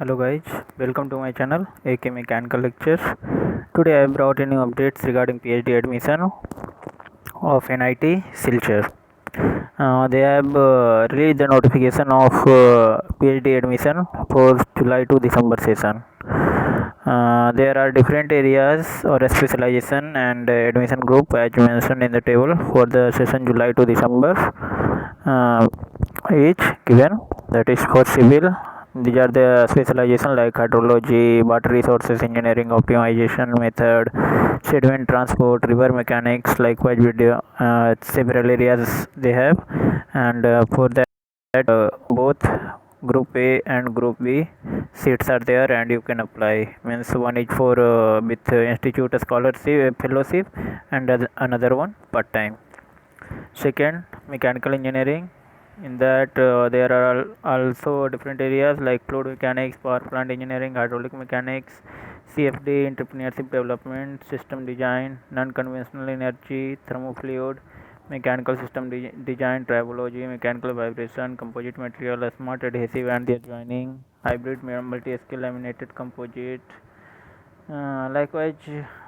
Hello guys, welcome to my channel AK Mechanical Lectures. Today I have brought a new updates regarding PhD admission of NIT Silchar. They have released the notification of PhD admission for July to December session. There are different areas or specialization and admission group as mentioned in the table for the session July to December. Each given, that is for civil. These are the specialization like hydrology, water resources engineering, optimization method, sediment transport, river mechanics. Likewise, video several areas they have, and for that both group A and group B seats are there, and you can apply. Means one is for with institute scholarship fellowship, and another one part time. Second, mechanical engineering. In that there are also different areas like fluid mechanics, power plant engineering, hydraulic mechanics, CFD, entrepreneurship development, system design, non-conventional energy, thermofluid, mechanical system design, tribology, mechanical vibration, composite material, smart adhesive and their joining, hybrid multi-skill laminated composite. Likewise,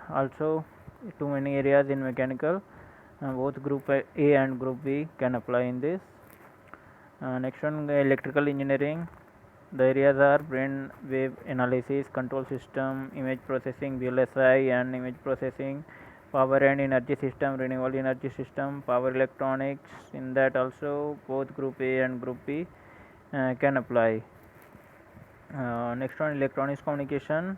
also too many areas in mechanical. Both group A and group B can apply in this. Next one, electrical engineering. The areas are brain wave analysis, control system, image processing, VLSI and image processing, power and energy system, renewable energy system, power electronics. In that also both group A and group B can apply. Next one, electronics communication.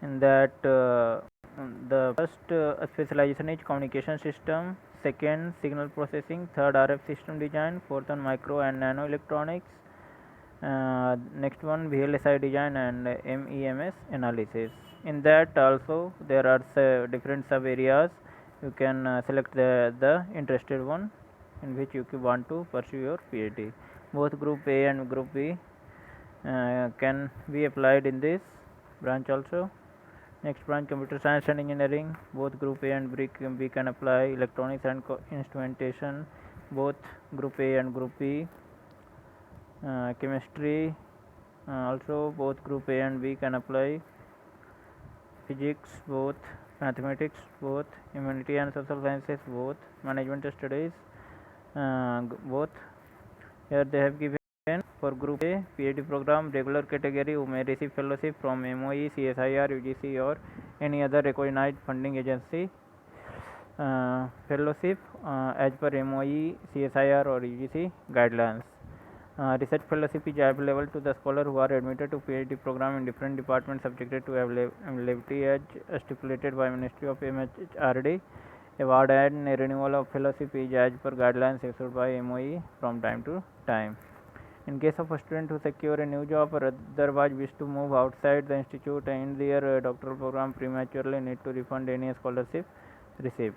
In that the first specialization is communication system, second signal processing, third RF system design, fourth one micro and nano electronics, next one VLSI design and MEMS analysis. In that also there are different sub areas. You can select the interested one in which you want to pursue your PhD. Both group A and group B can be applied in this branch also. Next branch, computer science and engineering. Both group A and B can apply. Electronics and instrumentation. Both group A and group B. Chemistry. Also both group A and B can apply. Physics both. Mathematics both. Humanity and social sciences both. Management studies both. Here they have given for group A PhD program regular category who may receive fellowship from MOE, CSIR, UGC or any other recognized funding agency. Fellowship as per MOE, CSIR or UGC guidelines. Research fellowship is available to the scholar who are admitted to PhD program in different departments subjected to availability as stipulated by Ministry of MHRD. Award and renewal of fellowship is as per guidelines issued by MOE from time to time. In case of a student who secure a new job or otherwise wish to move outside the institute and their doctoral program prematurely need to refund any scholarship received.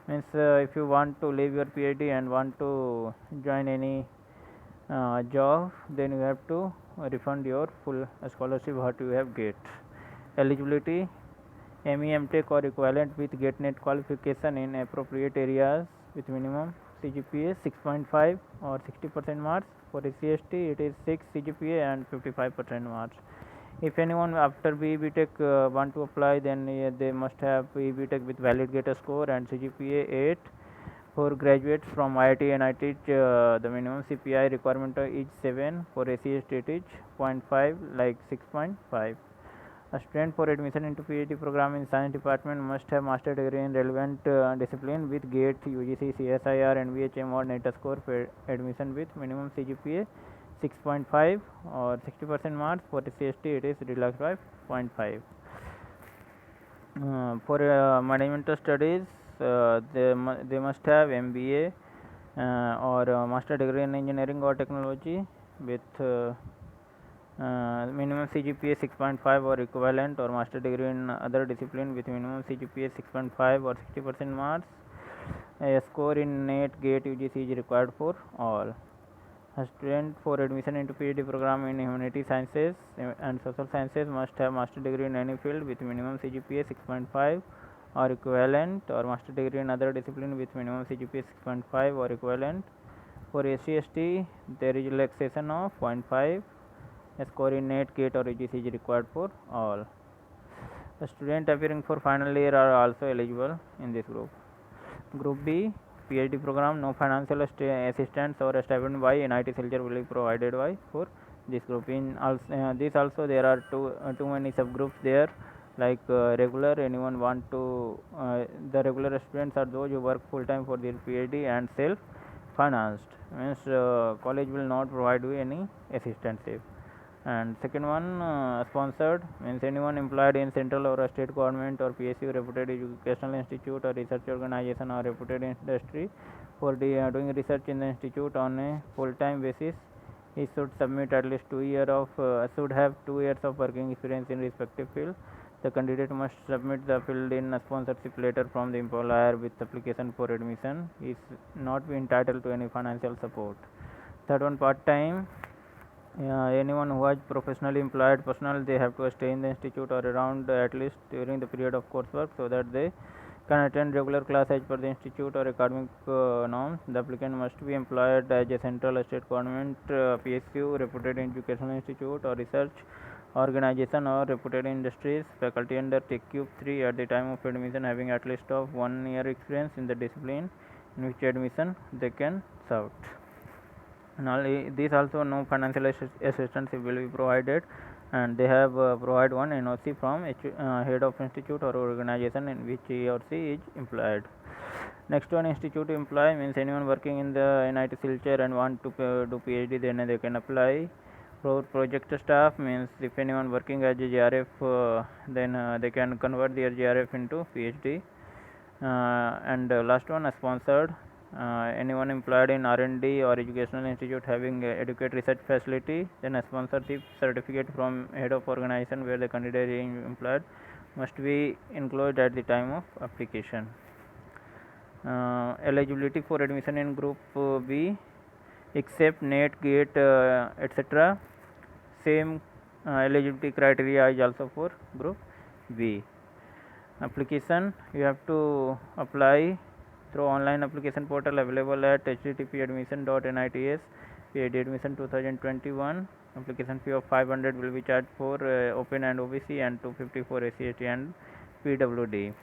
Means if you want to leave your PhD and want to join any job, then you have to refund your full scholarship what you have get. Eligibility: ME, MTech or equivalent with GATE-NET qualification in appropriate areas with minimum CGPA 6.5 or 60% marks. For SCST it is 6 CGPA and 55% marks. If anyone after BE-BTech want to apply, then they must have BE-BTech with valid GATE score and CGPA 8. For graduates from IIT and NIT, the minimum CPI requirement is 7. For SCST it is 0.5 like 6.5. A student for admission into PhD program in science department must have master degree in relevant discipline with GATE, UGC, CSIR, NVHM or NET score for admission with minimum CGPA 6.5 or 60% marks. For CST it is relaxed by 0.5. For management studies, they must have MBA or master degree in engineering or technology with minimum CGPA 6.5 or equivalent or master degree in other discipline with minimum CGPA 6.5 or 60% marks. A score in NET, GATE, UGC is required for all. A student for admission into PhD program in humanity sciences and social sciences must have master degree in any field with minimum CGPA 6.5 or equivalent or master degree in other discipline with minimum CGPA 6.5 or equivalent. For SCST there is relaxation of 0.5. A score in NET, GATE or UGC is required for all. The students appearing for final year are also eligible in this group. Group B, PhD program, no financial assistance or stipend by NIT Silchar will be provided by for this group. In this also there are too many subgroups there, like regular. Anyone want to the regular students are those who work full time for their PhD and self financed, means college will not provide you any assistance. And second one, sponsored, means anyone employed in central or state government or PSU, reputed educational institute or research organization or reputed industry for doing research in the institute on a full-time basis. He should submit at least 2 years of should have 2 years of working experience in respective field. The candidate must submit the filled in a sponsorship letter from the employer with application for admission. He is not be entitled to any financial support. Third one, part-time. Anyone who is professionally employed personnel, they have to stay in the institute or around at least during the period of coursework, so that they can attend regular class as per the institute or academic norms. The applicant must be employed as a central or state government, PSU, reputed educational institute or research organization or reputed industries, faculty under TECUP 3 at the time of admission, having at least of 1 year experience in the discipline in which admission they can serve. These also no financial assistance will be provided, and they have provide one NOC from head of institute or organization in which he or she is employed. Next one, institute employee, means anyone working in the NIT Silchar and want to do PhD, then they can apply. For project staff, means if anyone working as a JRF, then they can convert their JRF into PhD. And last one, sponsored. Anyone employed in R&D or educational institute having adequate research facility, then a sponsorship certificate from head of organization where the candidate is employed must be included at the time of application. Eligibility for admission in group B, except NET, GATE, etc. Same eligibility criteria is also for group B. Application, you have to apply through online application portal available at http://admission.nits PhD admission 2021. Application fee of 500 will be charged for open and OBC and 250 for SC/ST and PWD.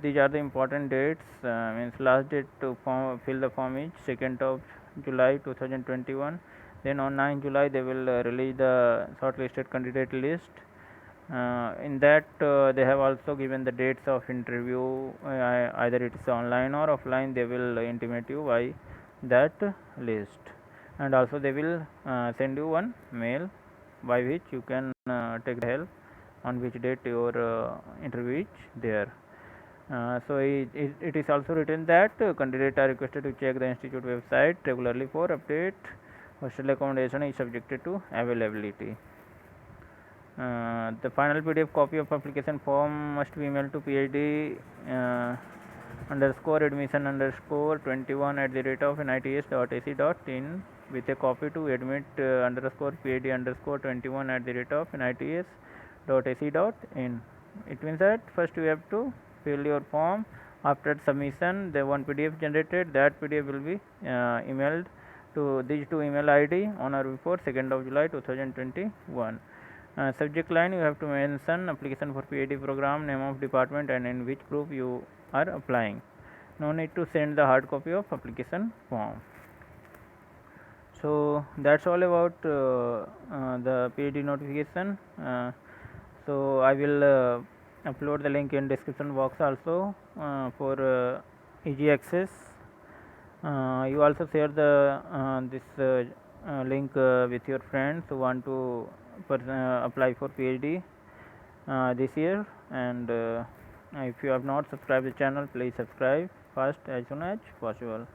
These are the important dates. Means last date to fill the form is 2nd of July 2021. Then on 9 July they will release the shortlisted candidate list. In that they have also given the dates of interview, either it is online or offline. They will intimate you by that list, and also they will send you one mail by which you can take the help on which date your interview is there. So it is also written that candidates are requested to check the institute website regularly for update. Hostel accommodation is subjected to availability. The final PDF copy of application form must be emailed to PhD underscore admission underscore 21 at the rate of nits.ac.in with a copy to admit underscore PhD underscore 21 at the rate of nits.ac.in. It means that first you have to fill your form. After submission, the one PDF generated, that PDF will be emailed to these two email ID on or before 2nd of July 2021. Subject line, you have to mention application for PhD program, name of department and in which group you are applying. No need to send the hard copy of application form. So that's all about the PhD notification. So I will upload the link in description box also for easy access. You also share the this link with your friends who want to apply for PhD this year. And if you have not subscribed the channel, please subscribe fast as soon as possible.